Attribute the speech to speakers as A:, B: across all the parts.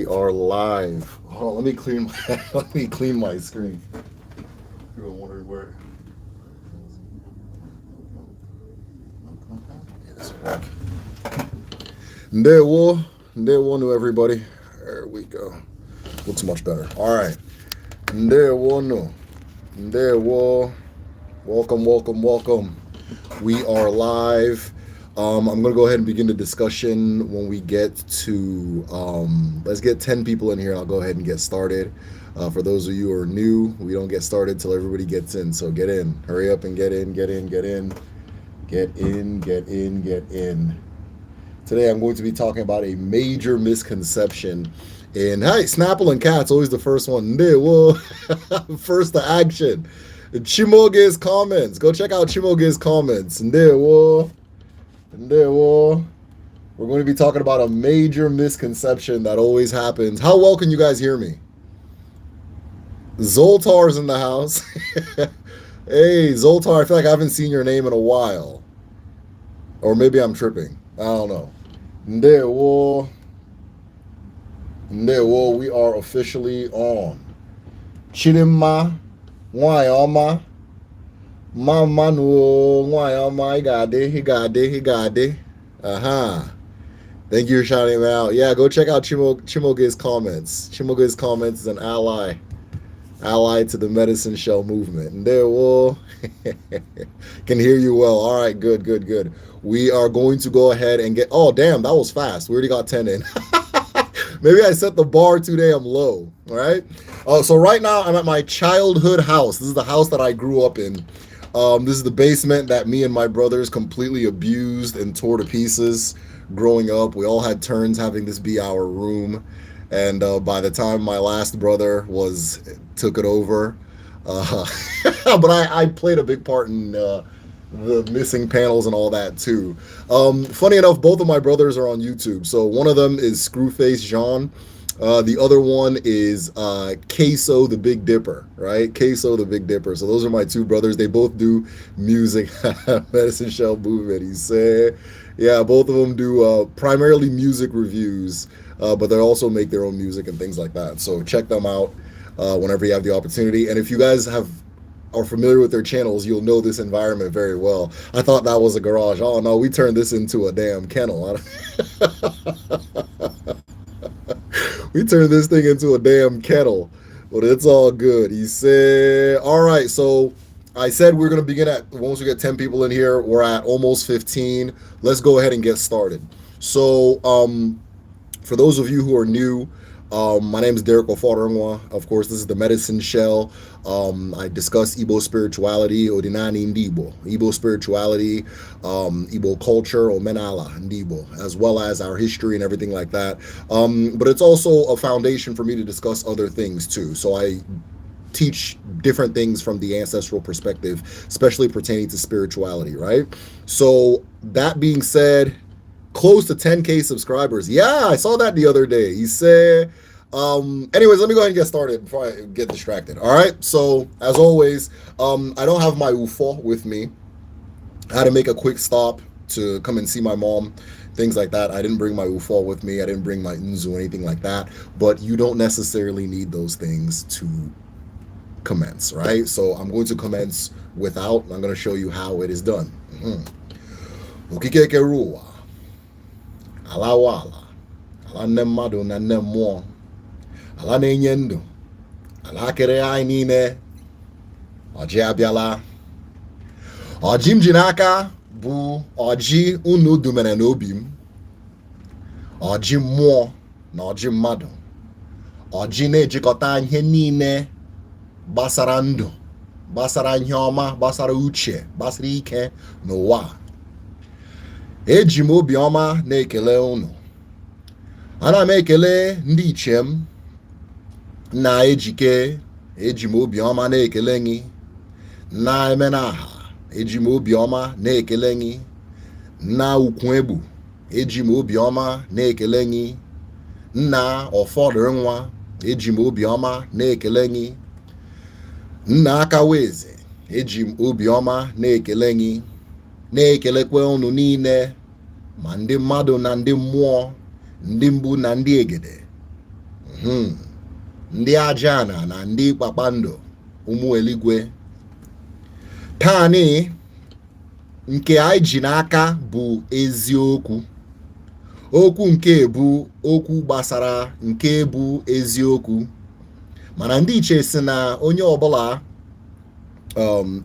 A: We are live. Hold on, let me clean my let me clean my screen. You're wondering where. Ndewo, Ndewo to everybody. There we go. Looks much better. All right. Ndewo no. Ndewo. Welcome, welcome, welcome. We are live. I'm going to go ahead and begin the discussion when we get to, let's get 10 people in here and I'll go ahead and get started. For those of you who are new, we don't get started till everybody gets in. So get in. Hurry up and get in, get in, get in. Get in, get in, get in. Today I'm going to be talking about a major misconception. And hey, Snapple and Cat's always the first one. First to action. Chimoge's comments. Go check out Chimoge's comments. We're going to be talking about a major misconception that always happens. How well can you guys hear me? Zoltar's in the house. Hey, Zoltar, I feel like I haven't seen your name in a while. Or maybe I'm tripping. I don't know. We are officially on. Chidimma, Wayama, Mamanu, Wayama, he got it. Thank you for shouting him out. Yeah, go check out Chimoge's comments. Chimoge's comments is an ally to the medicine shell movement. And there will can hear you well. All right, good. We are going to go ahead and get. Oh, damn, that was fast. We already got 10 in. Maybe I set the bar too damn low. All right. So right now I'm at my childhood house. This is the house that I grew up in. This is the basement that me and my brothers completely abused and tore to pieces growing up. We all had turns having this be our room. And by the time my last brother took it over, but I played a big part in the missing panels and all that too. Funny enough, both of my brothers are on YouTube. So one of them is Screwface Jean. The other one is Queso the Big Dipper, right? Queso the Big Dipper. So those are my two brothers. They both do music, Medicine Shell Movement. He said, yeah, both of them do primarily music reviews, but they also make their own music and things like that. So check them out whenever you have the opportunity. And if you guys are familiar with their channels, you'll know this environment very well. I thought that was a garage. Oh no, we turned this into a damn kennel. We turned this thing into a damn kettle, but it's all good. He said, all right, so I said we're going to begin at, once we get 10 people in here, we're at almost 15. Let's go ahead and get started. So for those of you who are new, my name is Derek Oforongwa. Of course, this is the Medicine Shell. I discuss Igbo spirituality, Odinani Ndibo, Igbo spirituality, Igbo culture, Omenala Ndibo, as well as our history and everything like that. But it's also a foundation for me to discuss other things too. So I teach different things from the ancestral perspective, especially pertaining to spirituality, right? So that being said, close to 10K subscribers. Yeah, I saw that the other day. He said, anyways, let me go ahead and get started before I get distracted. All right. So as always, I don't have my UFO with me. I had to make a quick stop to come and see my mom, things like that. I didn't bring my UFO with me. I didn't bring my Nzu, anything like that. But you don't necessarily need those things to commence, right? So I'm going to commence without. I'm going to show you how it is done. Ukikekerua. Alawala, ala nne mmadụ na nne mmụọ, ala na-enye ndụ, ala kere anyị niile, ọjị abịala. Ọjị m ji n'aka bụ ọjị unu dumere n'obi m, ọjị mmụọ na ọjị mmadụ, ọjị na-ejikọta ihe niile gbasara ndụ, gbasara ihe ọma, gbasara uche, gbasara ike n'ụwa. Eji m obiọma na-ekele unu. Ana m ekele ndị ichie m na ejike. Eji m obiọma na-ekele gị. Na emenaha. Eji m obiọma na-ekele gị. Na ukwu egbu. Eji m obiọma na-ekele gị. Nna ọfọdụ nwa. Eji m obiọma na-ekele gị. Nna akaweze. Eji m obiọma na-ekele gị. Na-ekelekwa unu niile, ma ndị mmadụ na ndị mmụọ, ndị mgbu na ndị egede. Hmm. Ndị ajana na ndị kpakpando ụmụ eluigwe. Tani nke anyị ji n'aka bụ eziokwu. Okwu nke bụ okwu gbasara nke bụ eziokwu. Mana ndị iche si na onye ọbụla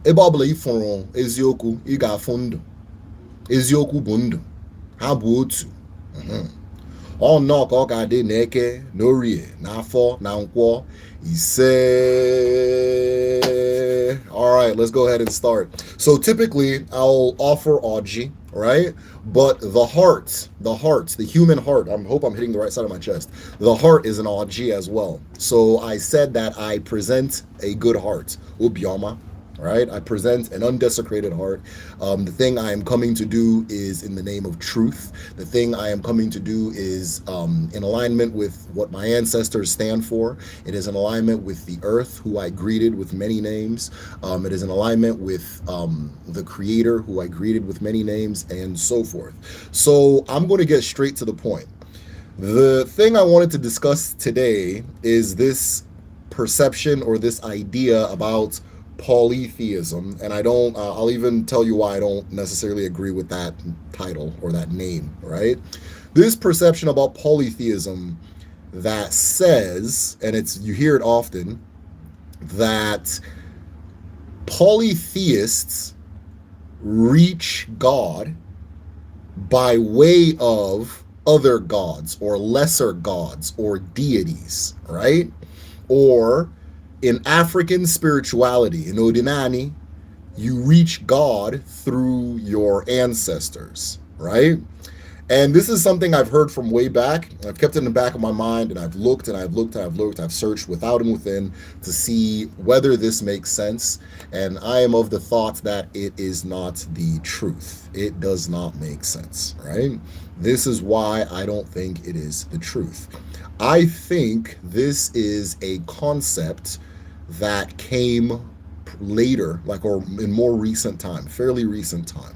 A: ebe ọbụla ịfụrụ eziokwu ị ga-afụ ndụ. Eziokwu bụ ndụ. Ha bụ otu. Ọ nnọọ ka ọ ga-adị n'eke na orie na afọ na nkwọ ise. All right, let's go ahead and start. So typically I'll offer Aji, right? But the heart, the human heart, I hope I'm hitting the right side of my chest. The heart is an Aji as well. So I said that I present a good heart, Ubioma. Right? I present an undesecrated heart. The thing I am coming to do is in the name of truth. The thing I am coming to do is in alignment with what my ancestors stand for. It is in alignment with the earth, who I greeted with many names. It is in alignment with the creator, who I greeted with many names, and so forth. So I'm going to get straight to the point. The thing I wanted to discuss today is this perception or this idea about polytheism, and I'll even tell you why I don't necessarily agree with that title or that name, right? This perception about polytheism that says, and you hear it often, that polytheists reach God by way of other gods or lesser gods or deities, right? Or in African spirituality, in Odinani, you reach God through your ancestors, right? And this is something I've heard from way back. I've kept it in the back of my mind, and I've looked and I've looked and I've looked. I've searched without and within to see whether this makes sense. And I am of the thought that it is not the truth. It does not make sense, right? This is why I don't think it is the truth. I think this is a concept that came later, or in more recent time, fairly recent time,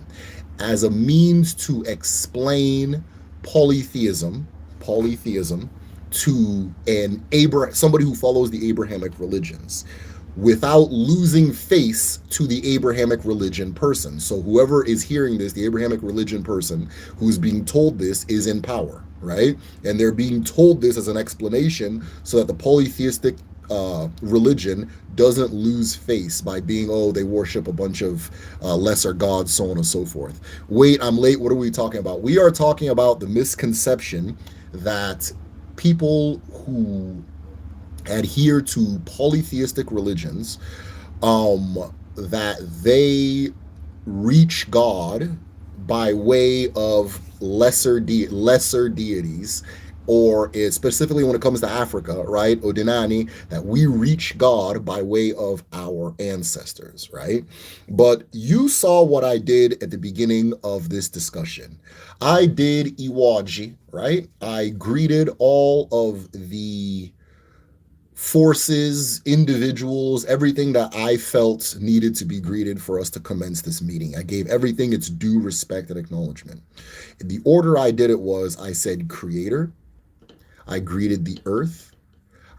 A: as a means to explain polytheism to somebody who follows the Abrahamic religions, without losing face to the Abrahamic religion person. So whoever is hearing this, the Abrahamic religion person who's being told this, is in power, right? And they're being told this as an explanation so that the polytheistic religion doesn't lose face by being, they worship a bunch of lesser gods, so on and so forth. Wait, I'm late. What are we talking about? We are talking about the misconception that people who adhere to polytheistic religions, that they reach God by way of lesser deities, or specifically when it comes to Africa, right, Odinani, that we reach God by way of our ancestors, right? But you saw what I did at the beginning of this discussion. I did Iwaji, right? I greeted all of the forces, individuals, everything that I felt needed to be greeted for us to commence this meeting. I gave everything its due respect and acknowledgement. The order I did it was, I said creator, I greeted the earth,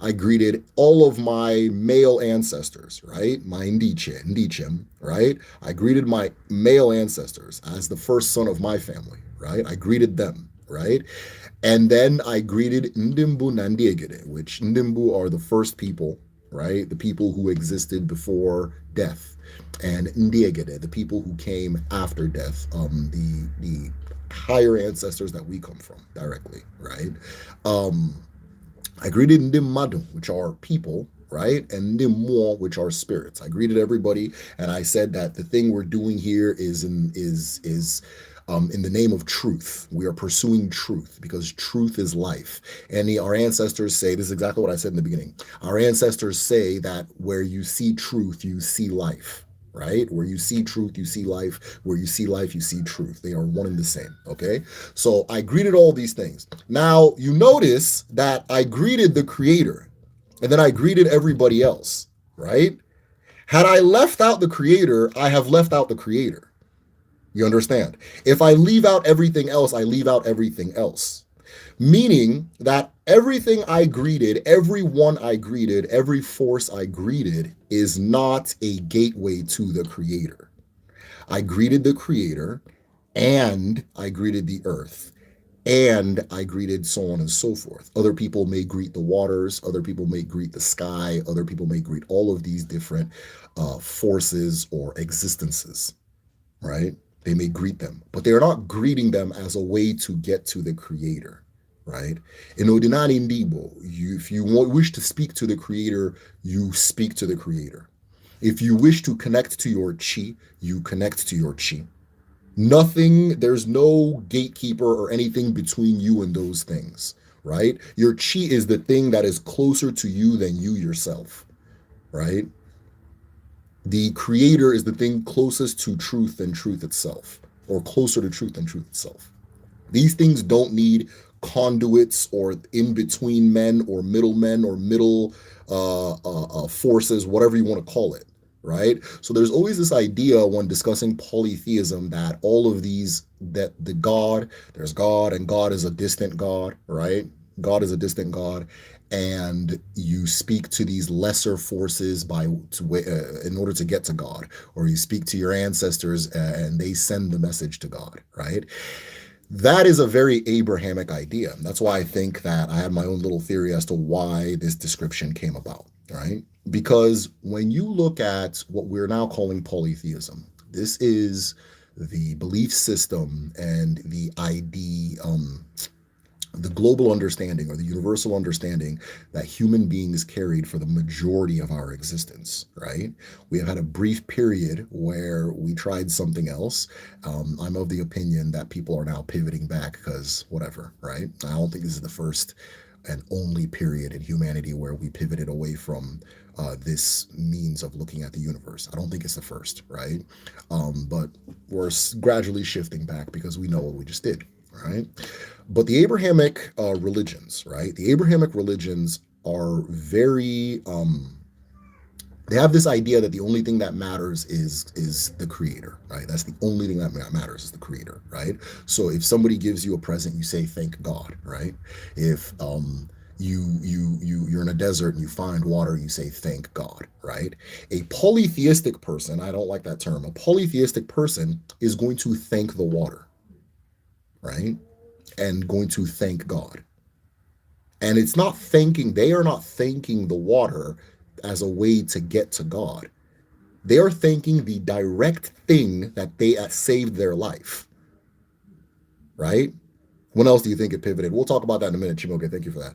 A: I greeted all of my male ancestors, right? My Ndichem, right? I greeted my male ancestors as the first son of my family, right? I greeted them, right? And then I greeted Ndimbu Nandiegede, which Ndimbu are the first people, right? The people who existed before death. And Ndiegede, the people who came after death, the higher ancestors that we come from directly, right? I greeted Ndimmadu, which are people, right? And Ndimmo, which are spirits. I greeted everybody, and I said that the thing we're doing here is in the name of truth. We are pursuing truth because truth is life. And our ancestors say, this is exactly what I said in the beginning. Our ancestors say that where you see truth, you see life, right? Where you see truth, you see life. Where you see life, you see truth. They are one and the same, okay? So I greeted all these things. Now, you notice that I greeted the creator, and then I greeted everybody else, right? Had I left out the creator, I have left out the creator. You understand? If I leave out everything else, I leave out everything else. Meaning that everything I greeted, everyone I greeted, every force I greeted is not a gateway to the creator. I greeted the creator and I greeted the earth and I greeted so on and so forth. Other people may greet the waters, other people may greet the sky, other people may greet all of these different forces or existences, right? They may greet them, but they're not greeting them as a way to get to the creator, right? In Odinani Ndibo, if you wish to speak to the creator, you speak to the creator. If you wish to connect to your chi, you connect to your chi. Nothing, there's no gatekeeper or anything between you and those things, right? Your chi is the thing that is closer to you than you yourself, right? The creator is the thing closest to truth than truth itself, or closer to truth than truth itself. These things don't need conduits or in between men or middlemen or middle forces, whatever you want to call it, right? So there's always this idea when discussing polytheism that all of these, that the God, there's God and God is a distant God, right? God is a distant God, and you speak to these lesser forces in order to get to God, or you speak to your ancestors and they send the message to God, right? That is a very Abrahamic idea. That's why I think that I have my own little theory as to why this description came about, right? Because when you look at what we're now calling polytheism, this is the belief system and the global understanding or the universal understanding that human beings carried for the majority of our existence, right? We have had a brief period where we tried something else. I'm of the opinion that people are now pivoting back because whatever, right? I don't think this is the first and only period in humanity where we pivoted away from this means of looking at the universe. I don't think it's the first, right? But we're gradually shifting back because we know what we just did, right? But the Abrahamic religions, right? The Abrahamic religions are very they have this idea that the only thing that matters is the creator, right? That's the only thing that matters is the creator, right? So if somebody gives you a present, you say thank God, right? If you're in a desert and you find water, you say thank God, right? A polytheistic person, I don't like that term, a polytheistic person is going to thank the water, right? And going to thank God. And it's not thanking, they are not thanking the water as a way to get to God. They are thanking the direct thing that they saved their life, right? When else do you think it pivoted? We'll talk about that in a minute, Chimoke. Thank you for that.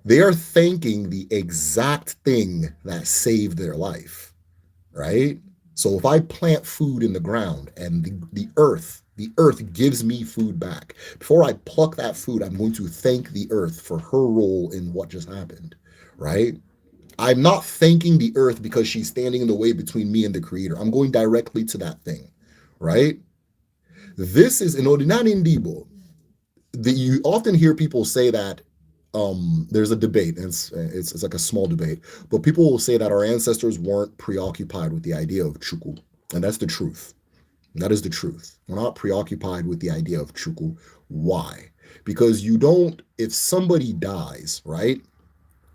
A: They are thanking the exact thing that saved their life, right? So if I plant food in the ground and the earth gives me food back, before I pluck that food, I'm going to thank the earth for her role in what just happened, right? I'm not thanking the earth because she's standing in the way between me and the creator. I'm going directly to that thing, right? This is in Ordinary Ndibo. You often hear people say that there's a debate, and it's like a small debate, but people will say that our ancestors weren't preoccupied with the idea of chuku, and that's the truth. That is the truth. We're not preoccupied with the idea of chuku. Why? Because you don't, if somebody dies, right?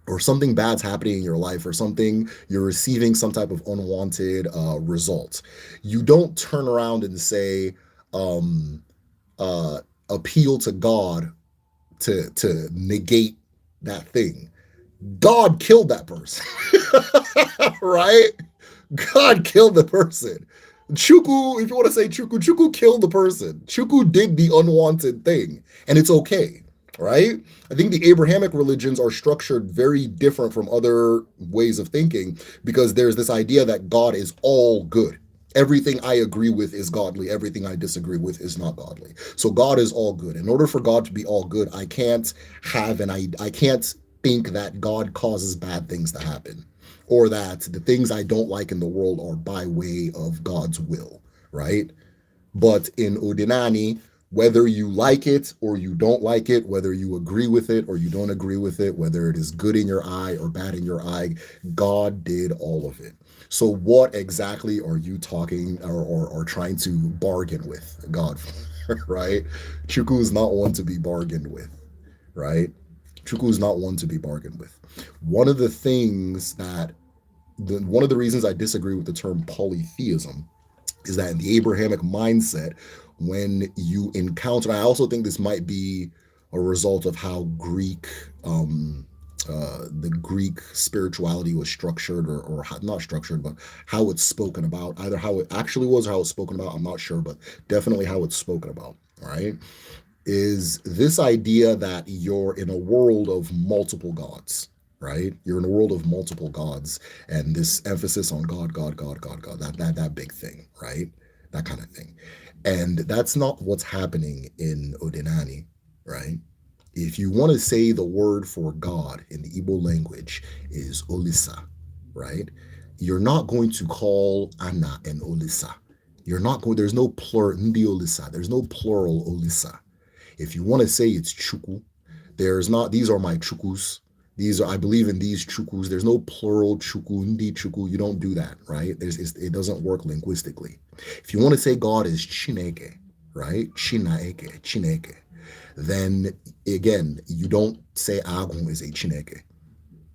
A: Or something bad's happening in your life, or something, you're receiving some type of unwanted result, you don't turn around and say, um, appeal to God to negate that thing. God killed that person, right? God killed the person. Chuku, if you want to say Chuku, Chuku killed the person. Chuku did the unwanted thing, and it's okay, right? I think the Abrahamic religions are structured very different from other ways of thinking because there's this idea that God is all good. Everything I agree with is godly. Everything I disagree with is not godly. So God is all good. In order for God to be all good, I can't I can't think that God causes bad things to happen, or that the things I don't like in the world are by way of God's will, right? But in Udinani, whether you like it or you don't like it, whether you agree with it or you don't agree with it, whether it is good in your eye or bad in your eye, God did all of it. So what exactly are you talking or trying to bargain with God, right? Chuku is not one to be bargained with, right? Chuku is not one to be bargained with. One of the things that one of the reasons I disagree with the term polytheism is that in the Abrahamic mindset, when you encounter, I also think this might be a result of how the Greek spirituality was structured, or not structured, but how it's spoken about, either how it actually was or how it's spoken about. I'm not sure, but definitely how it's spoken about. All right. Is this idea that you're in a world of multiple gods, right? You're in a world of multiple gods, and this emphasis on God, God, God, God, God, that big thing, right? That kind of thing. And that's not what's happening in Odinani, right? If you want to say the word for God in the Igbo language is Olisa, right? You're not going to call Anna an Olisa. You're not going, there's no plural, Ndi Olisa, there's no plural Olisa. If you want to say it's Chuku, there's not, these are my Chukus. These are, I believe in these Chukus. There's no plural Chuku, Ndi Chuku. You don't do that, right? It doesn't work linguistically. If you want to say God is Chineke, right? Chinaeke, Chineke, then again, you don't say Agun is a Chineke,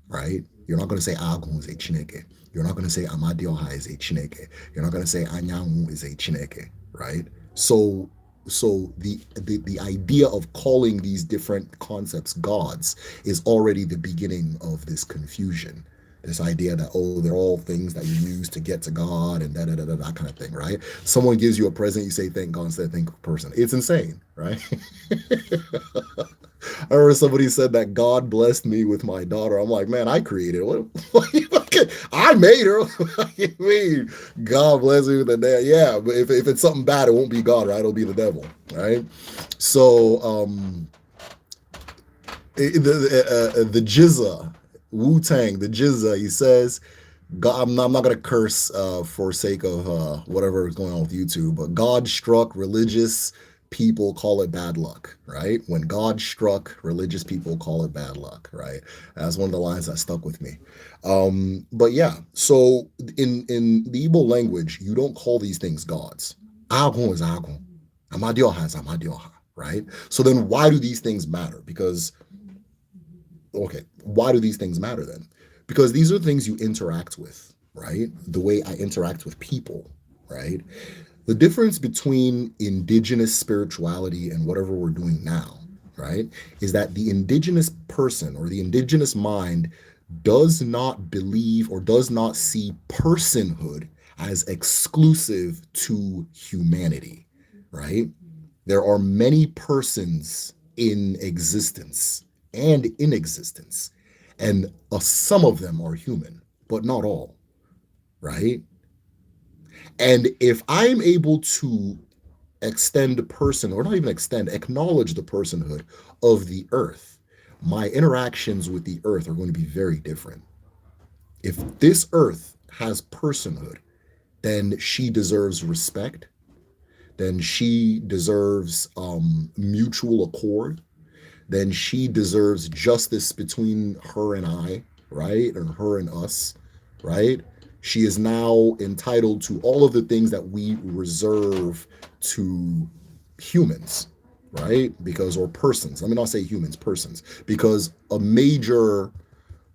A: right? You're not going to say Agun is a Chineke. You're not going to say Amadioha is a Chineke. You're not going to say Anyanwu is a Chineke, right? So the idea of calling these different concepts gods is already the beginning of this confusion. This idea that, oh, they're all things that you use to get to God and that kind of thing, right? Someone gives you a present, you say thank God instead of thank person. It's insane, right? I remember somebody said that God blessed me with my daughter. I'm like, man, I created her. I made her. What do you mean? God bless me with the dad. Yeah, but if it's something bad, it won't be God, right? It'll be the devil, right? So the Jizza, Wu-Tang, the Jizza, he says, God, I'm not going to curse for sake of whatever is going on with YouTube, but God struck religious people, call it bad luck, right? When God struck religious people, call it bad luck, right? That's one of the lines that stuck with me. But yeah, so in the Igbo language, you don't call these things gods. Agun is Agun. Amadioha is Amadioha, right? So then why do these things matter? Because, okay, why do these things matter then? Because these are things you interact with, right? The way I interact with people, right? The difference between indigenous spirituality and whatever we're doing now, right, is that the indigenous person or the indigenous mind does not believe or does not see personhood as exclusive to humanity, right? There are many persons in existence and in existence, and some of them are human, but not all, right? And if I'm able to extend the person, or not even extend, acknowledge the personhood of the earth, my interactions with the earth are going to be very different. If this earth has personhood, then she deserves respect, then she deserves mutual accord, then she deserves justice between her and I, right? Or her and us, right? She is now entitled to all of the things that we reserve to humans, right? Because, or persons, let me not say humans, persons, because a major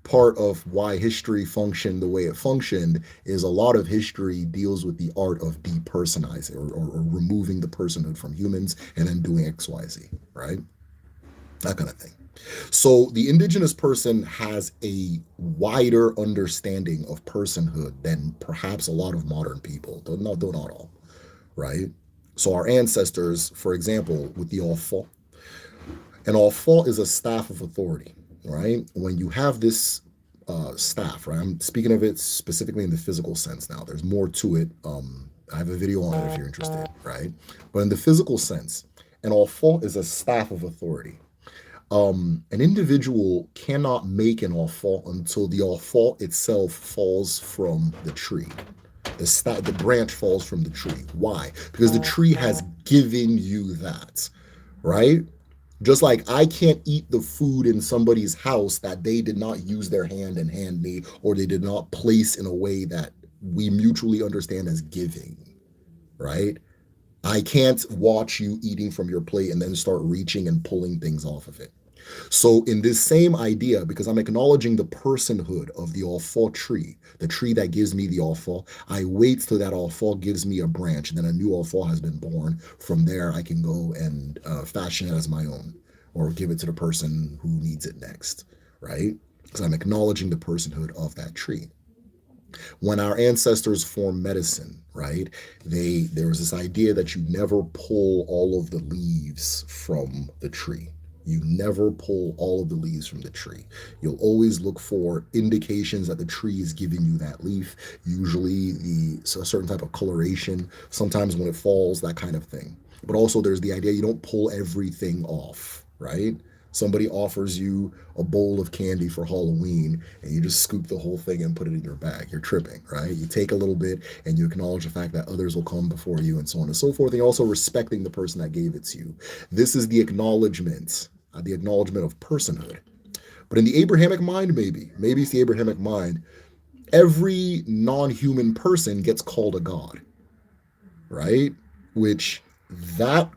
A: part of why history functioned the way it functioned is a lot of history deals with the art of depersonizing or removing the personhood from humans and then doing XYZ, right? That kind of thing. So the indigenous person has a wider understanding of personhood than perhaps a lot of modern people, though not all, right? So our ancestors, for example, with the Ofo, an Ofo is a staff of authority, right? When you have this staff, right? I'm speaking of it specifically in the physical sense now. There's more to it. I have a video on it if you're interested, right? But in the physical sense, an Ofo is a staff of authority. An individual cannot make an offal until the offal itself falls from the tree. The branch falls from the tree. Why? Because the tree has given you that, right? Just like I can't eat the food in somebody's house that they did not use their hand and hand me, or they did not place in a way that we mutually understand as giving, right? I can't watch you eating from your plate and then start reaching and pulling things off of it. So in this same idea, because I'm acknowledging the personhood of the Alpha tree, the tree that gives me the Alpha, I wait till that Alpha gives me a branch, and then a new Alpha has been born. From there, I can go and fashion it as my own, or give it to the person who needs it next, right? Because I'm acknowledging the personhood of that tree. When our ancestors formed medicine, right, there was this idea that you never pull all of the leaves from the tree. You never pull all of the leaves from the tree. You'll always look for indications that the tree is giving you that leaf, usually a certain type of coloration, sometimes when it falls, that kind of thing. But also there's the idea you don't pull everything off, right? Somebody offers you a bowl of candy for Halloween and you just scoop the whole thing and put it in your bag. You're tripping, right? You take a little bit and you acknowledge the fact that others will come before you and so on and so forth. And you're also respecting the person that gave it to you. This is the acknowledgement of personhood. But in the Abrahamic mind, maybe it's the Abrahamic mind, every non-human person gets called a god, right? Which that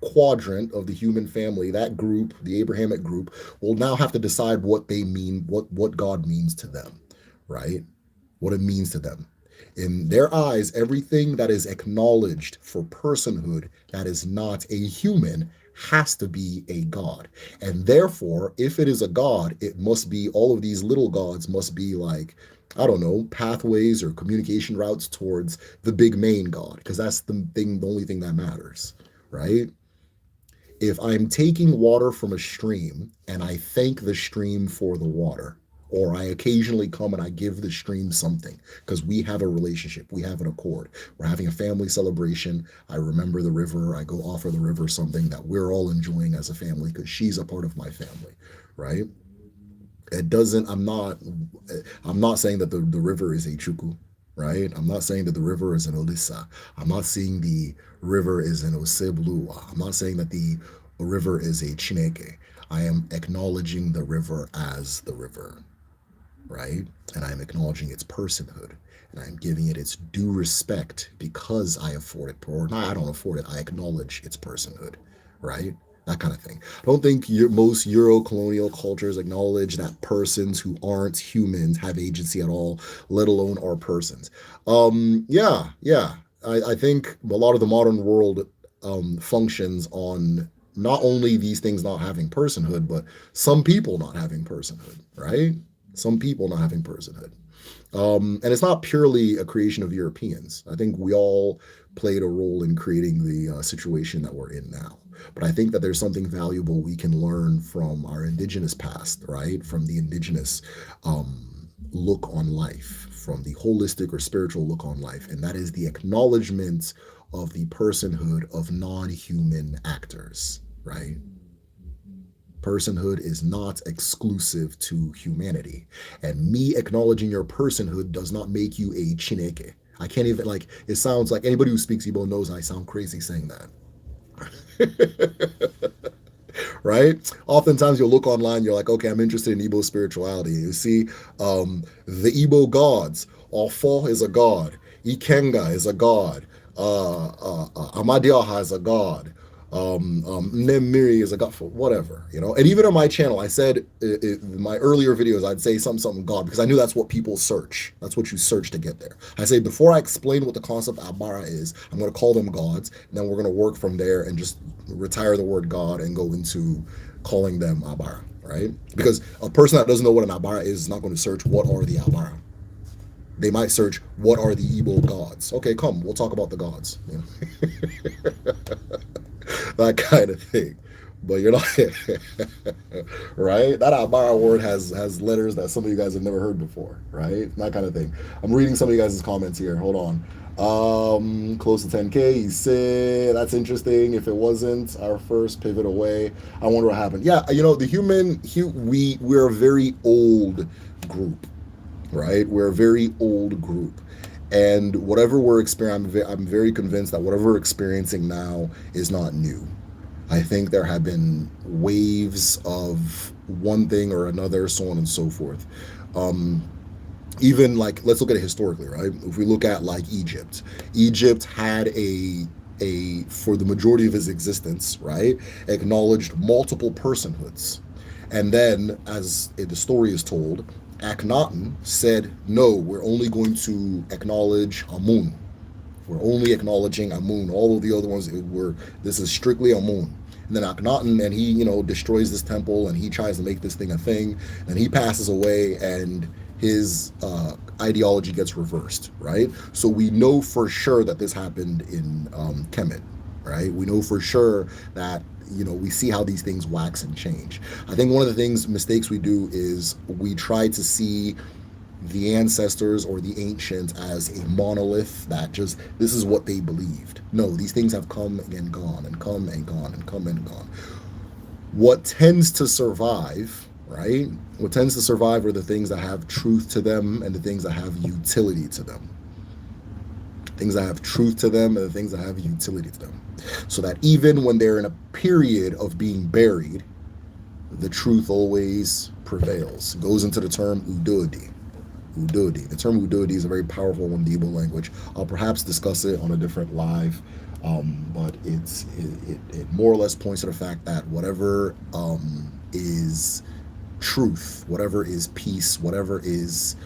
A: quadrant of the human family, that group, the Abrahamic group, will now have to decide what they mean, what God means to them, right? What it means to them. In their eyes, everything that is acknowledged for personhood that is not a human has to be a god. And therefore, if it is a god, it must be, all of these little gods must be like, I don't know, pathways or communication routes towards the big main god, because that's the only thing that matters, right? If I'm taking water from a stream and I thank the stream for the water, or I occasionally come and I give the stream something because we have a relationship, we have an accord, we're having a family celebration, I remember the river, I go offer the river something that we're all enjoying as a family because she's a part of my family, right? It doesn't, I'm not saying that the river is a chuku, right? I'm not saying that the river is an Olisa. I'm not saying the river is an Oseblua. I'm not saying that the river is a Chineke. I am acknowledging the river as the river, right? And I'm acknowledging its personhood. And I'm giving it its due respect because I afford it, or not, I don't afford it, I acknowledge its personhood, right? That kind of thing. I don't think most Euro-colonial cultures acknowledge that persons who aren't humans have agency at all, let alone are persons. Yeah. I think a lot of the modern world functions on not only these things not having personhood, but some people not having personhood, right? Some people not having personhood. And it's not purely a creation of Europeans. I think we all played a role in creating the situation that we're in now. But I think that there's something valuable we can learn from our indigenous past, right? From the indigenous look on life, from the holistic or spiritual look on life. And that is the acknowledgement of the personhood of non-human actors, right? Personhood is not exclusive to humanity. And me acknowledging your personhood does not make you a Chineke. I can't even, like, it sounds like anybody who speaks Igbo knows I sound crazy saying that. Right? Oftentimes you'll look online, you're like, okay, I'm interested in Igbo spirituality. You see the Igbo gods. Ofo is a god. Ikenga is a god. Amadioha is a god. Nemiri is a god, for whatever, you know. And even on my channel, I said in my earlier videos, I'd say something god because I knew that's what people search. That's what you search to get there. I say before I explain what the concept of Abara is, I'm going to call them gods, and then we're going to work from there and just retire the word god and go into calling them Abara, right? Because a person that doesn't know what an Abara is not going to search what are the Abara. They might search what are the Igbo gods. Okay, come, we'll talk about the gods. You know? That kind of thing. But you're not right? That Abara word has letters that some of you guys have never heard before, right? That kind of thing. I'm reading some of you guys' comments here. Hold on. Close to 10K. He said that's interesting. If it wasn't our first pivot away, I wonder what happened. Yeah, you know, we're a very old group, right? We're a very old group. And whatever we're experiencing, I'm very convinced that whatever we're experiencing now is not new. I think there have been waves of one thing or another, so on and so forth. Even like, let's look at it historically, right? If we look at like Egypt had for the majority of its existence, right, acknowledged multiple personhoods. And then, as the story is told, Akhenaten said, no, we're only going to acknowledge Amun. We're only acknowledging Amun. All of the other ones were, this is strictly Amun. And then Akhenaten, and he, destroys this temple, and he tries to make this thing a thing, and he passes away, and his ideology gets reversed, right? So we know for sure that this happened in Kemet, right? We know for sure that, we see how these things wax and change. I think one of the mistakes we do is we try to see the ancestors or the ancients as a monolith that just, this is what they believed. No, these things have come and gone and come and gone and come and gone. What tends to survive, right? What tends to survive are the things that have truth to them and the things that have utility to them. Things that have truth to them and the things that have utility to them. So that even when they're in a period of being buried, the truth always prevails. It goes into the term udodi. Udodi. The term udodi is a very powerful one in the Igbo language. I'll perhaps discuss it on a different live, but it more or less points to the fact that whatever is truth, whatever is peace, whatever is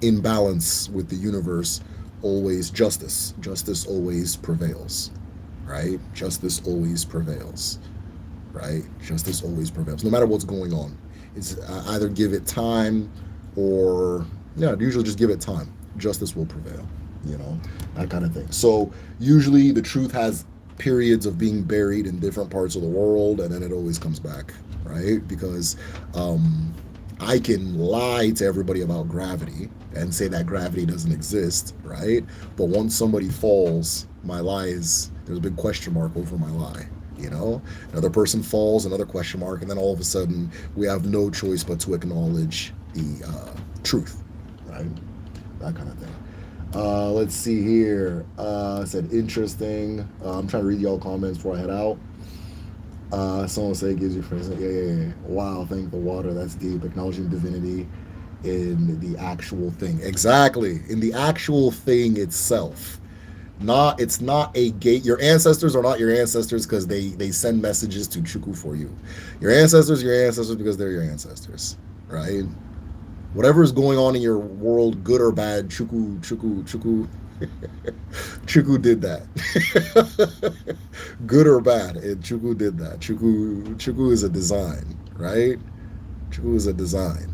A: in balance with the universe, always justice always prevails, right? Justice always prevails, right? Justice always prevails, no matter what's going on. It's either give it time or, usually just give it time. Justice will prevail, that kind of thing. So usually the truth has periods of being buried in different parts of the world, and then it always comes back, right? Because I can lie to everybody about gravity and say that gravity doesn't exist, right? But once somebody falls, my lie there's a big question mark over my lie. Another person falls, another question mark, and then all of a sudden we have no choice but to acknowledge the truth, right? That kind of thing. Let's see here. I said interesting. I'm trying to read y'all comments before I head out. Someone say it gives you friends. Yeah. Wow, thank the water. That's deep. Acknowledging divinity in the actual thing. Exactly. In the actual thing itself. It's not a gate. Your ancestors are not your ancestors because they send messages to Chukwu for you. Your ancestors because they're your ancestors, right? Whatever is going on in your world, good or bad, Chukwu Chukwu did that. Good or bad, Chukwu did that. Chukwu is a design, right? Chukwu is a design.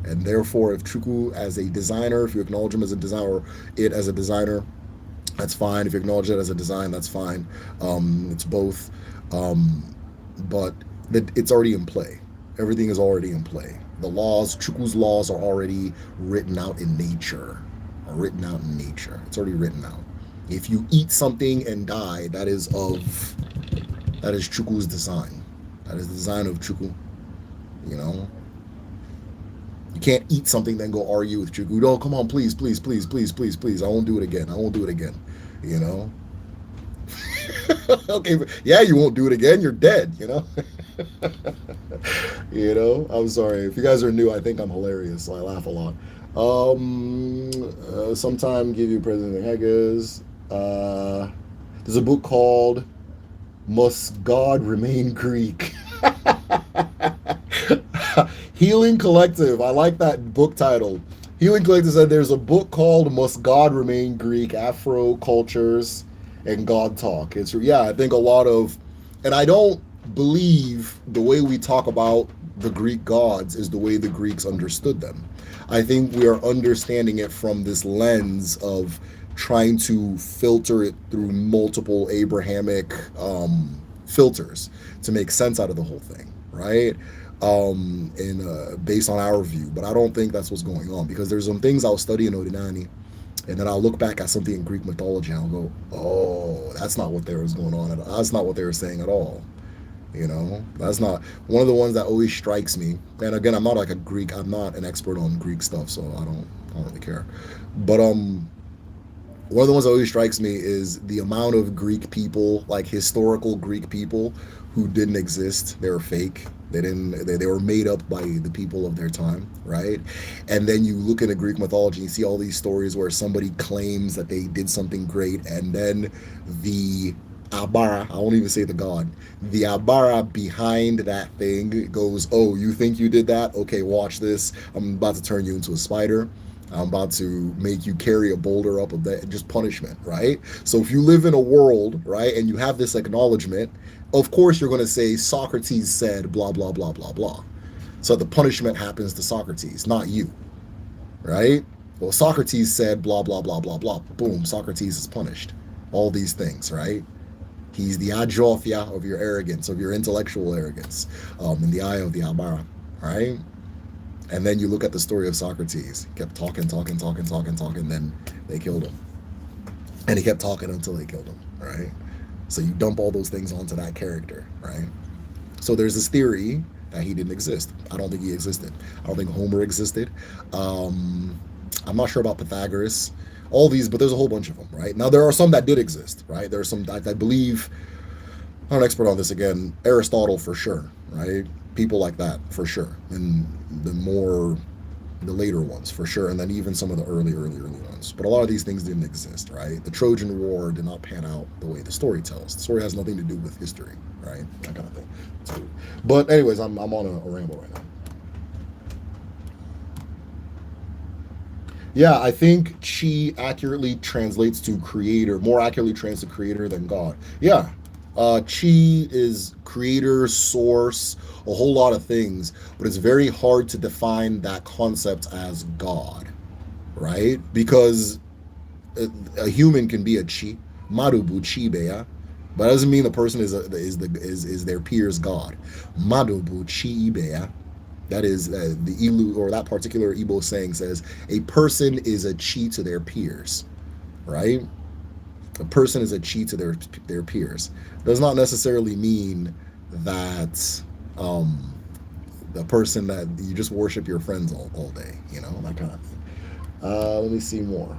A: And therefore, if Chukwu as a designer, if you acknowledge him as a designer, or it as a designer, that's fine. If you acknowledge it as a design, that's fine. It's both. But it's already in play. Everything is already in play. The laws, Chukwu's laws are already written out in nature. It's already written out. If you eat something and die, that is Chukwu's design. That is the design of Chukwu. You can't eat something then go argue with Chukwu. Oh, come on, please. I won't do it again. Okay, yeah, you won't do it again. You're dead. I'm sorry. If you guys are new, I think I'm hilarious. So I laugh a lot. Sometime give you President Haggis. There's a book called Must God Remain Greek? Healing Collective. I like that book title. Healing Collective said there's a book called Must God Remain Greek? Afro Cultures and God Talk. I think a lot of, and I don't believe the way we talk about the Greek gods is the way the Greeks understood them. I think we are understanding it from this lens of trying to filter it through multiple Abrahamic filters to make sense out of the whole thing, right? Based on our view. But I don't think that's what's going on, because there's some things I'll study in Odinani, and then I'll look back at something in Greek mythology and I'll go, oh, that's not what there was going on. That's not what they were saying at all. That's not one of the ones that always strikes me. And again, I'm not like a Greek. I'm not an expert on Greek stuff, so I don't really care. But one of the ones that always strikes me is the amount of Greek people, like historical Greek people, who didn't exist. They were fake. They were made up by the people of their time, right? And then you look into Greek mythology, you see all these stories where somebody claims that they did something great, and then the Abara, I won't even say the god, the Abara behind that thing goes, oh, you think you did that? Okay, watch this. I'm about to turn you into a spider. I'm about to make you carry a boulder up of that, just punishment, right? So if you live in a world, right, and you have this acknowledgement, of course you're going to say Socrates said blah, blah, blah, blah, blah. So the punishment happens to Socrates, not you, right? Well, Socrates said blah, blah, blah, blah, blah. Boom, Socrates is punished. All these things, right? He's the Ajofia of your arrogance, of your intellectual arrogance, in the eye of the Abara, right? And then you look at the story of Socrates. He kept talking, talking, talking, talking, talking. Then they killed him, and he kept talking until they killed him, right? So you dump all those things onto that character, right? So there's this theory that he didn't exist. I don't think he existed. I don't think Homer existed. I'm not sure about Pythagoras. All these, but there's a whole bunch of them, right? Now there are some that did exist, right? There are some I believe. I'm not an expert on this again. Aristotle for sure, right? People like that for sure, and the later ones for sure, and then even some of the early ones. But a lot of these things didn't exist, right? The Trojan War did not pan out the way the story tells. The story has nothing to do with history, right? That kind of thing. So, but anyways, I'm on a ramble right now. Yeah, I think chi accurately translates to creator, more accurately translates to creator than God. Yeah. Chi is creator, source, a whole lot of things, but it's very hard to define that concept as God, right? Because a human can be a chi, marubu chi beya, but that doesn't mean the person is their peer's God. Marubu chi beya. That is the Ilu, or that particular Igbo saying says a person is a chi to their peers, right? A person is a chi to their peers. Does not necessarily mean that the person that you just worship your friends all day, that kind of thing. Let me see more.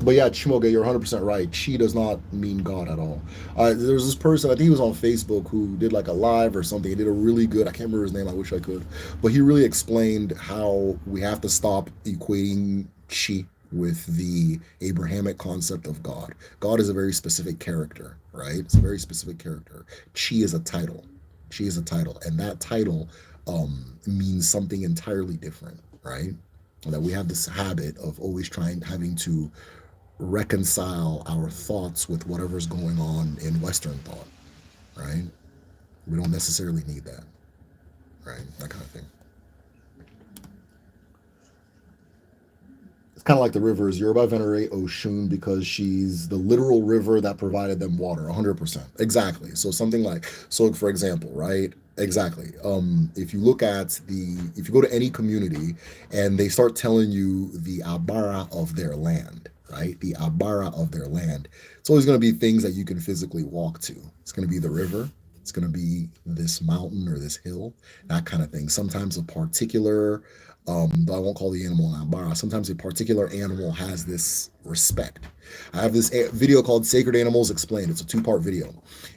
A: But yeah, Chimoge, you're 100% right. Chi does not mean God at all. There's this person, I think he was on Facebook, who did like a live or something. He did a really good, I can't remember his name, I wish I could. But he really explained how we have to stop equating Chi with the Abrahamic concept of God. God is a very specific character, right? It's a very specific character. Chi is a title. Chi is a title. And that title means something entirely different, right? And that we have this habit of always having to reconcile our thoughts with whatever's going on in Western thought, right? We don't necessarily need that, right? That kind of thing. It's kind of like the rivers. Yoruba venerate Oshun because she's the literal river that provided them water, 100%. Exactly. So something like, so for example, right? Exactly. If you go to any community and they start telling you the Abara of their land, right? The Abara of their land, it's always going to be things that you can physically walk to. It's going to be the river. It's going to be this mountain or this hill, that kind of thing. Sometimes a particular though I won't call the animal an Ambara. Sometimes a particular animal has this respect. I have this video called Sacred Animals Explained. It's a two-part video.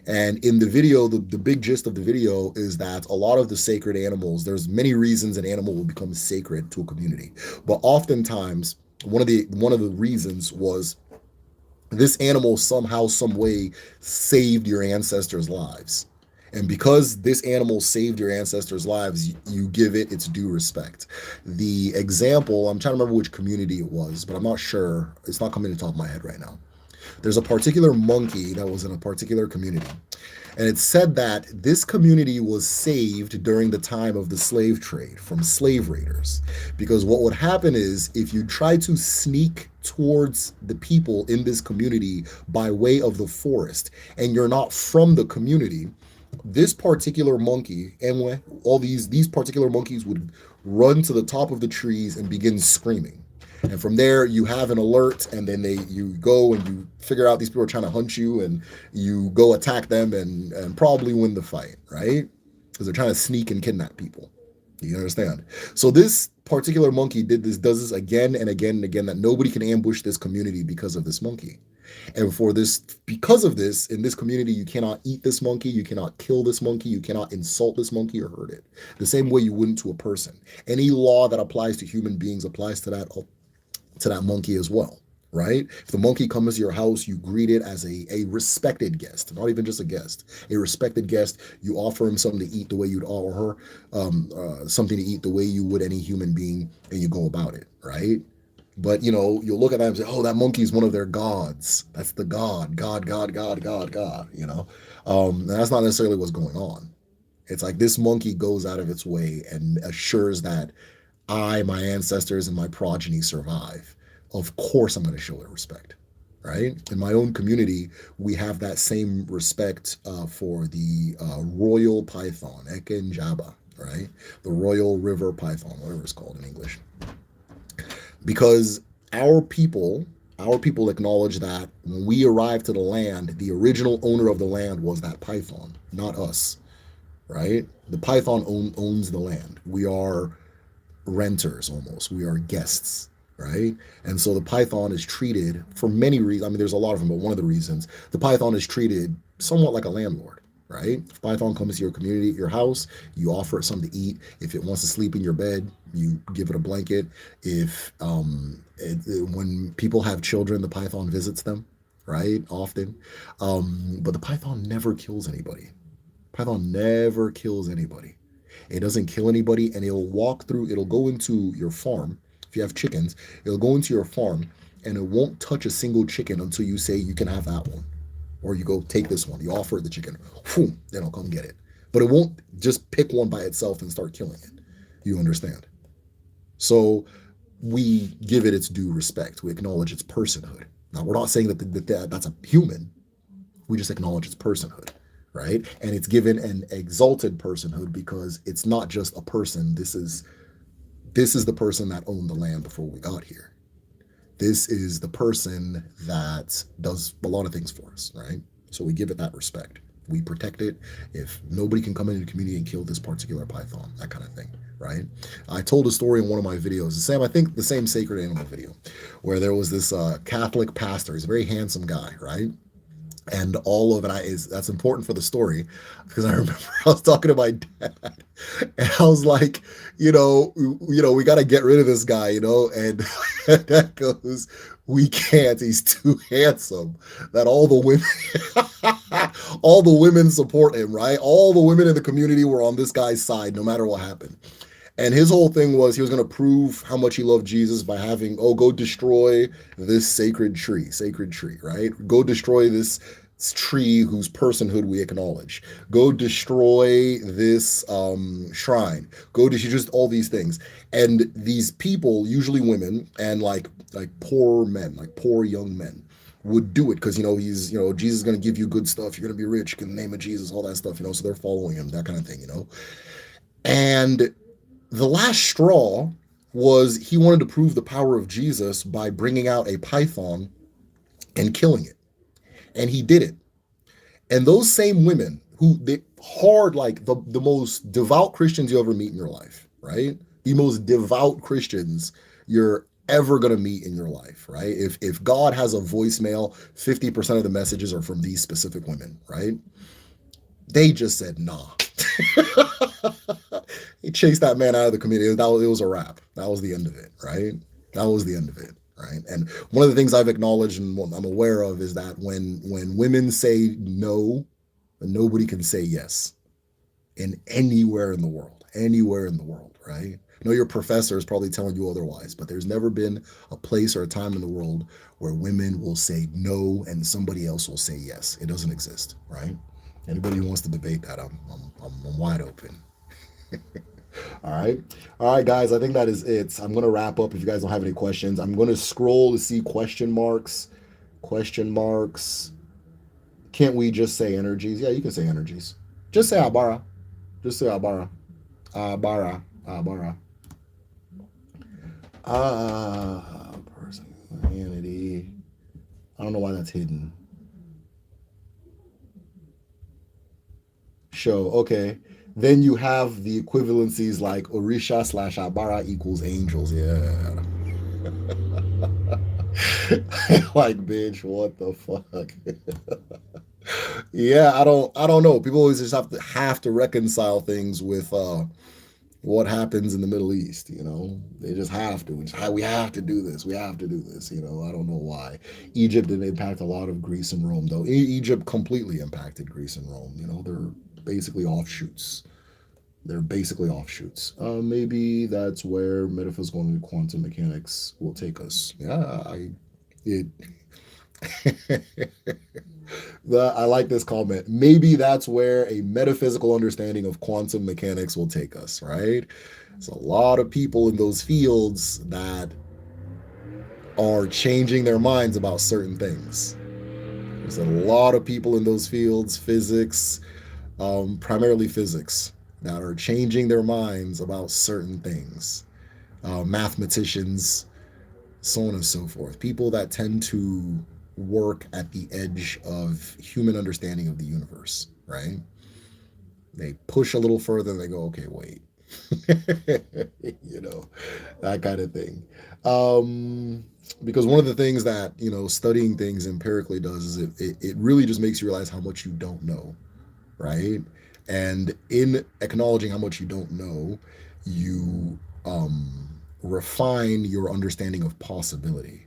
A: And in the video, the big gist of the video is that a lot of the sacred animals, there's many reasons an animal will become sacred to a community. But oftentimes, one of the reasons was this animal somehow, some way saved your ancestors' lives. And because this animal saved your ancestors' lives, you give it its due respect. The example, I'm trying to remember which community it was, but I'm not sure. It's not coming to the top of my head right now. There's a particular monkey that was in a particular community. And it's said that this community was saved during the time of the slave trade from slave raiders. Because what would happen is if you try to sneak towards the people in this community by way of the forest and you're not from the community, this particular monkey, and all these particular monkeys would run to the top of the trees and begin screaming. And from there, you have an alert, and then you go and you figure out these people are trying to hunt you, and you go attack them and probably win the fight, right? Because they're trying to sneak and kidnap people. You understand? So this particular monkey does this again and again and again, that nobody can ambush this community because of this monkey. And because of this, in this community, you cannot eat this monkey, you cannot kill this monkey, you cannot insult this monkey or hurt it. The same way you wouldn't to a person. Any law that applies to human beings applies to that monkey as well, right? If the monkey comes to your house, you greet it as a respected guest, not even just a guest, a respected guest. You offer him something to eat the way you'd offer her something to eat the way you would any human being, and you go about it, right? But you'll look at that and say, "Oh, that monkey is one of their gods. That's the god, God, God, God, God, God." And that's not necessarily what's going on. It's like this monkey goes out of its way and assures that I, my ancestors, and my progeny survive. Of course, I'm going to show it respect, right? In my own community, we have that same respect for the royal python, Ekenjaba, right? The royal river python, whatever it's called in English, because our people our people acknowledge that when we arrived to the land, the original owner of the land was that python, not us, right? The python owns the land. We are renters almost. We are guests, right? And so the python is treated for many reasons. I mean, there's a lot of them, but one of the reasons the python is treated somewhat like a landlord, right? If python comes to your community, your house, you offer it something to eat. If it wants to sleep in your bed, you give it a blanket. If when people have children, the python visits them, right? Often, but the python never kills anybody. Python never kills anybody. It doesn't kill anybody, and it'll go into your farm. If you have chickens, it'll go into your farm and it won't touch a single chicken until you say you can have that one. Or you go take this one. You offer the chicken. Whew, then it'll come get it. But it won't just pick one by itself and start killing it. You understand? So we give it its due respect. We acknowledge its personhood. Now, we're not saying that's a human. We just acknowledge its personhood, right? And it's given an exalted personhood because it's not just a person. This is the person that owned the land before we got here. This is the person that does a lot of things for us, right? So we give it that respect. We protect it. If nobody can come into the community and kill this particular python, that kind of thing, right? I told a story in one of my videos, I think the same sacred animal video, where there was this Catholic pastor. He's a very handsome guy, right? And all of it that's important for the story, because I remember I was talking to my dad and I was like, we got to get rid of this guy, and that goes, we can't, he's too handsome. That all the women all the women support him, right? All the women in the community were on this guy's side no matter what happened. And his whole thing was he was going to prove how much he loved Jesus by having, go destroy this sacred tree, right? Go destroy this tree whose personhood we acknowledge. Go destroy this shrine. Go to just all these things. And these people, usually women and like poor men, like poor young men, would do it because he's Jesus is going to give you good stuff. You're going to be rich in the name of Jesus, all that stuff. So they're following him, that kind of thing. And the last straw was he wanted to prove the power of Jesus by bringing out a python and killing it. And he did it. And those same women like the most devout Christians you ever meet in your life, right? The most devout Christians you're ever going to meet in your life, right? If God has a voicemail, 50% of the messages are from these specific women, right? They just said, nah. He chased that man out of the community. It was a wrap. That was the end of it, right? That was the end of it, right? And one of the things I've acknowledged and what I'm aware of is that when women say no, nobody can say yes in anywhere in the world, right? I know your professor is probably telling you otherwise, but there's never been a place or a time in the world where women will say no and somebody else will say yes. It doesn't exist, right? Anybody who wants to debate that, I'm wide open. All right, guys. I think that is it. I'm gonna wrap up. If you guys don't have any questions, I'm gonna scroll to see question marks. Question marks. Can't we just say energies? Yeah, you can say energies. Just say Abara. Just say Abara. Abara. Abara. Person, humanity. I don't know why that's hidden. Show. Okay. Then you have the equivalencies like Orisha / Abara equals angels. Yeah. Like, bitch, what the fuck? Yeah, I don't know. People always just have to reconcile things with what happens in the Middle East. They just have to. We have to do this. We have to do this. I don't know why. Egypt did impact a lot of Greece and Rome, though. Egypt completely impacted Greece and Rome. They're basically offshoots. They're basically offshoots. Maybe that's where metaphysical and quantum mechanics will take us. Yeah, it. I like this comment. Maybe that's where a metaphysical understanding of quantum mechanics will take us, right? There's a lot of people in those fields that are changing their minds about certain things. There's a lot of people in those fields, physics, primarily physics, that are changing their minds about certain things. Mathematicians, so on and so forth. People that tend to work at the edge of human understanding of the universe, right? They push a little further and they go, okay, wait. you know, that kind of thing. Because one of the things that, studying things empirically does is it really just makes you realize how much you don't know, right? And in acknowledging how much you don't know, you refine your understanding of possibility.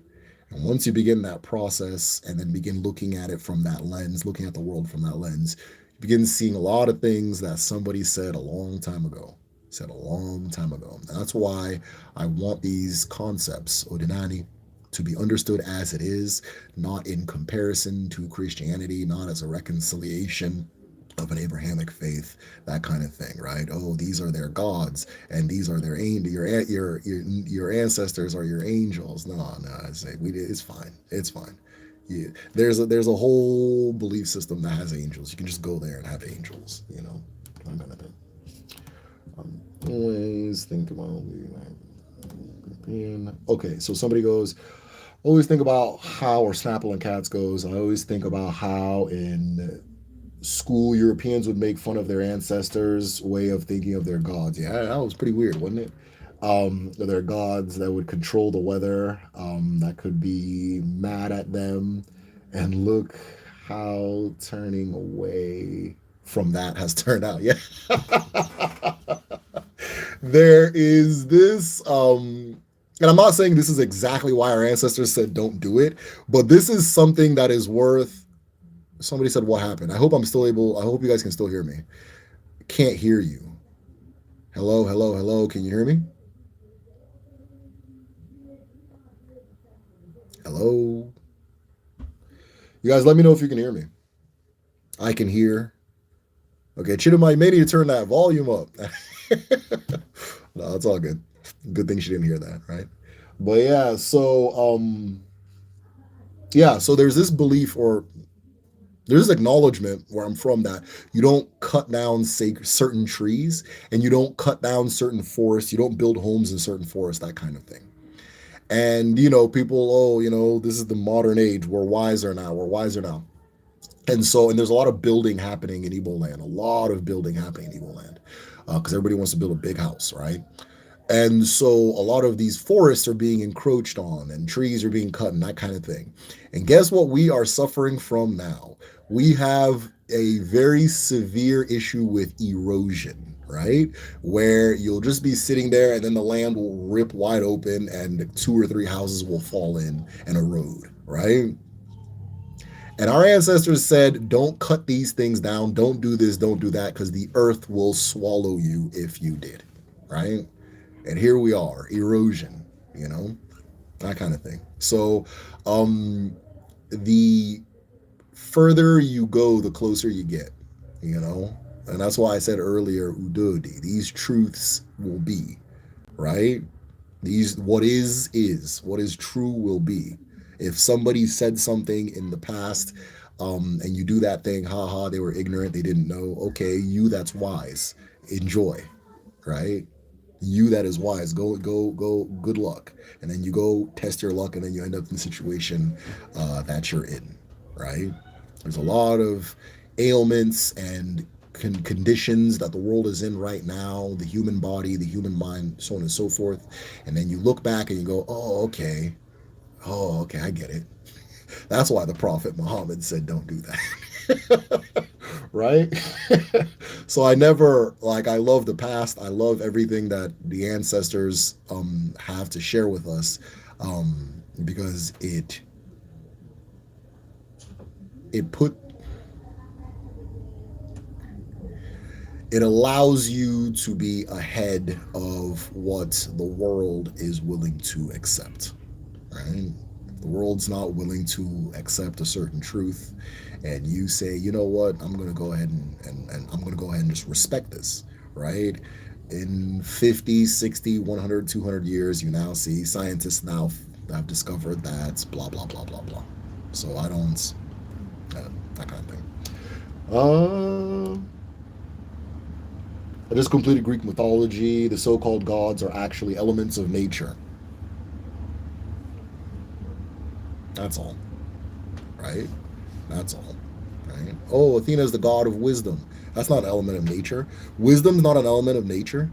A: And once you begin that process and then begin looking at it from that lens, looking at the world from that lens, you begin seeing a lot of things that somebody said a long time ago. Said a long time ago. And that's why I want these concepts, Odinani, to be understood as it is, not in comparison to Christianity, not as a reconciliation of an Abrahamic faith, that kind of thing, right? Oh, these are their gods, and these are their your ancestors are your angels. No, I say it's fine, it's fine. Yeah, there's a whole belief system that has angels. You can just go there and have angels, that kind of thing. Always think about okay. So somebody goes, always think about how, or Snapple and Cats goes, I always think about how in school Europeans would make fun of their ancestors' way of thinking of their gods. Yeah, that was pretty weird, wasn't it? Their gods that would control the weather, that could be mad at them, and look how turning away from that has turned out. Yeah. There is this and I'm not saying this is exactly why our ancestors said don't do it, but this is something that is worth. Somebody said, what happened? I hope I hope you guys can still hear me. Can't hear you. Hello, hello, hello. Can you hear me? Hello. You guys let me know if you can hear me. I can hear. Okay, Chida might may need to turn that volume up. No, it's all good. Good thing she didn't hear that, right? But so there's this belief, or there's acknowledgement where I'm from, that you don't cut down certain trees, and you don't cut down certain forests, you don't build homes in certain forests, that kind of thing. And people, this is the modern age, we're wiser now, and there's a lot of building happening in Igbo land, a lot of building happening in Igbo land, because everybody wants to build a big house, right? And so a lot of these forests are being encroached on, and trees are being cut, and that kind of thing. And guess what we are suffering from now? We have a very severe issue with erosion, right? Where you'll just be sitting there, and then the land will rip wide open, and 2 or 3 houses will fall in and erode, right? And our ancestors said, don't cut these things down, don't do this, don't do that, because the earth will swallow you if you did, right? And here we are, erosion, that kind of thing. So the further you go, the closer you get, and that's why I said earlier, udodi, these truths will be, right? What is, what is true will be. If somebody said something in the past, and you do that thing, haha, they were ignorant, they didn't know, okay, you that's wise, enjoy, right? You that is wise, go, good luck. And then you go test your luck, and then you end up in the situation that you're in, right? There's a lot of ailments and conditions that the world is in right now, the human body, the human mind, so on and so forth. And then you look back and you go, oh, okay, I get it. That's why the Prophet Muhammad said, don't do that. Right? So I never like I love the past. I love everything that the ancestors have to share with us, because it put it allows you to be ahead of what the world is willing to accept, right? The world's not willing to accept a certain truth, and you say, you know what, I'm going to go ahead and I'm going to go ahead and just respect this, right? In 50, 60, 100, 200 years, you now see scientists now have discovered that blah, blah, blah, blah, blah. So I don't, that kind of thing. Uh, I just completed Greek mythology. The so-called gods are actually elements of nature. That's all, right? That's all, right? Oh, Athena is the god of wisdom. That's not an element of nature. Wisdom's not an element of nature.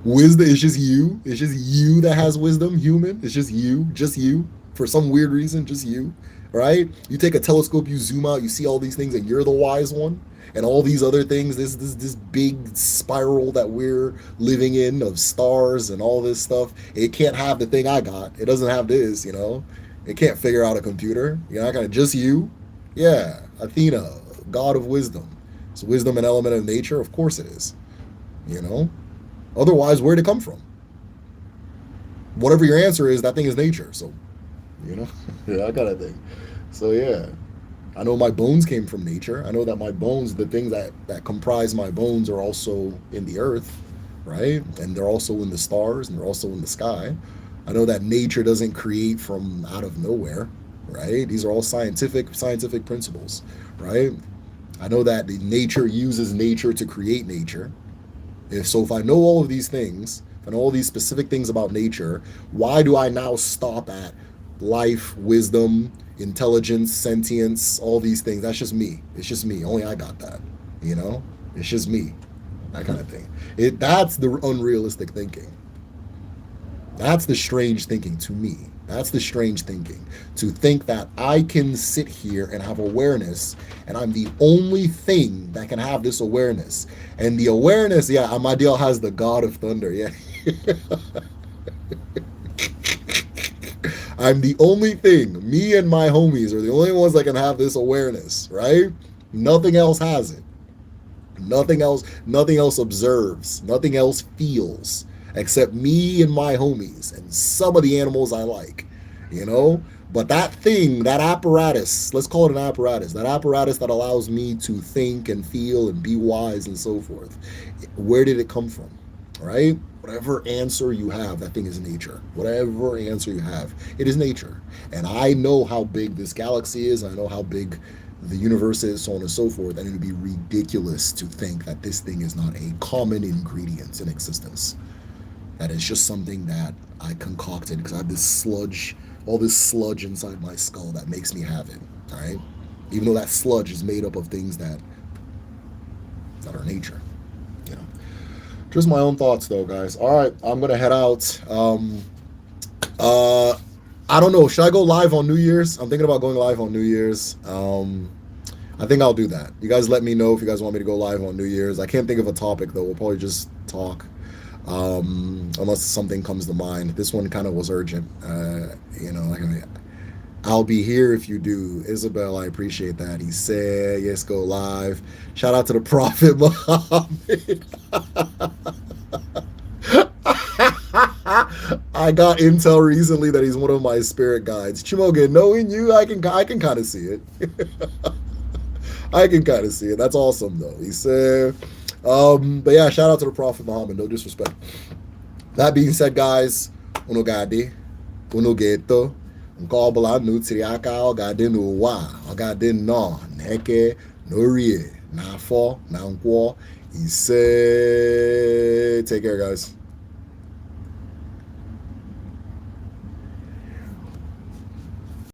A: Wisdom is just you. It's just you that has wisdom, human. It's just you, just you. For some weird reason, just you, right? You take a telescope, you zoom out, you see all these things, and you're the wise one. And all these other things, this big spiral that we're living in of stars and all this stuff, it can't have the thing I got. It doesn't have this, you know. It can't figure out a computer. You're not gonna just you. Yeah, Athena, god of wisdom. Is wisdom an element of nature? Of course it is. You know. Otherwise, where'd it come from? Whatever your answer is, that thing is nature. So, you know, yeah, I got a thing. So yeah. I know my bones came from nature. I know that my bones, the things that comprise my bones, are also in the earth, right? And they're also in the stars, and they're also in the sky. I know that nature doesn't create from out of nowhere, right? These are all scientific principles, right? I know that the nature uses nature to create nature. If I know all of these things, if I know all these specific things about nature, why do I now stop at life, wisdom, intelligence, sentience, all these things? That's just me. It's just me. Only I got that. You know? It's just me. That kind of thing. That's the unrealistic thinking. That's the strange thinking to me. That's the strange thinking. To think that I can sit here and have awareness, and I'm the only thing that can have this awareness. And the awareness, yeah, Amadiel has the God of Thunder. Yeah. I'm the only thing. Me and my homies are the only ones that can have this awareness, right? Nothing else has it. Nothing else observes. Nothing else feels except me and my homies and some of the animals I like, you know? But that thing, that apparatus, let's call it an apparatus, that apparatus that allows me to think and feel and be wise and so forth, where did it come from, right? Whatever answer you have, that thing is nature. Whatever answer you have, it is nature. And I know how big this galaxy is. I know how big the universe is, so on and so forth. And it would be ridiculous to think that this thing is not a common ingredient in existence. That is just something that I concocted because I have this sludge, all this sludge inside my skull that makes me have it. All right, even though that sludge is made up of things that are nature. You know, just my own thoughts, though, guys. All right, I'm gonna head out. I don't know. Should I go live on New Year's? I'm thinking about going live on New Year's. I think I'll do that. You guys let me know if you guys want me to go live on New Year's. I can't think of a topic though. We'll probably just talk. Unless something comes to mind. This one kind of was urgent. You know, like, I mean, I'll be here if you do. Isabel, I appreciate that. He said, yes, go live. Shout out to the Prophet Muhammad. I got intel recently that he's one of my spirit guides. Chimoge, knowing you, I can kind of see it. I can kind of see it. That's awesome, though. He said, but yeah, shout out to the Prophet Muhammad. No disrespect. That being said, guys, uno gadi, uno geto, nkobala nutri aka ogadi n'ụwa, ogadi no, neke, norie, nafo, na nkwo. He said, take care, guys.